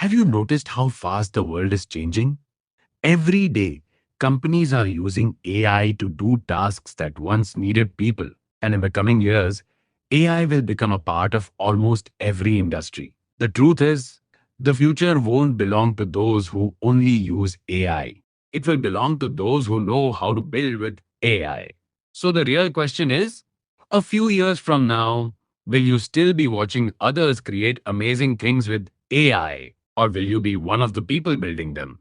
Have you noticed how fast the world is changing? Every day, companies are using AI to do tasks that once needed people. And in the coming years, AI will become a part of almost every industry. The truth is, the future won't belong to those who only use AI. It will belong to those who know how to build with AI. So the real question is, a few years from now, will you still be watching others create amazing things with AI? Or will you be one of the people building them?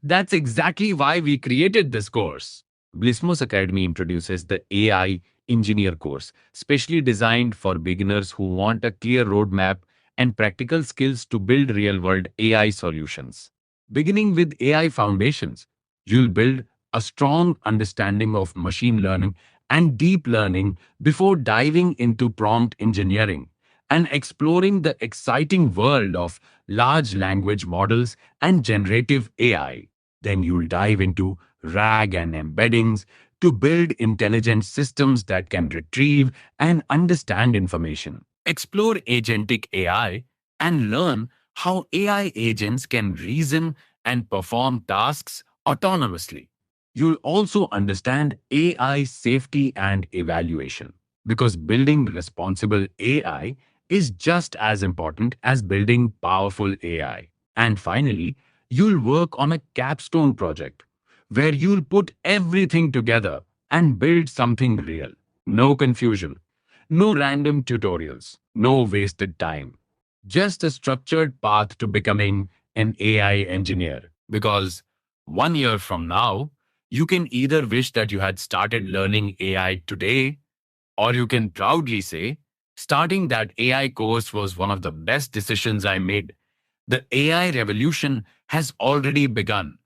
That's exactly why we created this course. BlisMos Academy introduces the AI Engineer course, specially designed for beginners who want a clear roadmap and practical skills to build real world AI solutions. Beginning with AI foundations, you'll build a strong understanding of machine learning and deep learning before diving into prompt engineering and exploring the exciting world of large language models and generative AI. Then you'll dive into RAG and embeddings to build intelligent systems that can retrieve and understand information. Explore agentic AI and learn how AI agents can reason and perform tasks autonomously. You'll also understand AI safety and evaluation because building responsible AI is just as important as building powerful AI. And finally, you'll work on a capstone project where you'll put everything together and build something real. No confusion, no random tutorials, no wasted time. Just a structured path to becoming an AI engineer. Because 1 year from now, you can either wish that you had started learning AI today, or you can proudly say, starting that AI course was one of the best decisions I made. The AI revolution has already begun.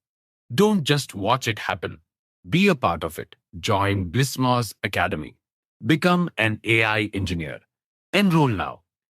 Don't just watch it happen. Be a part of it. Join BlisMos Academy. Become an AI engineer. Enroll now.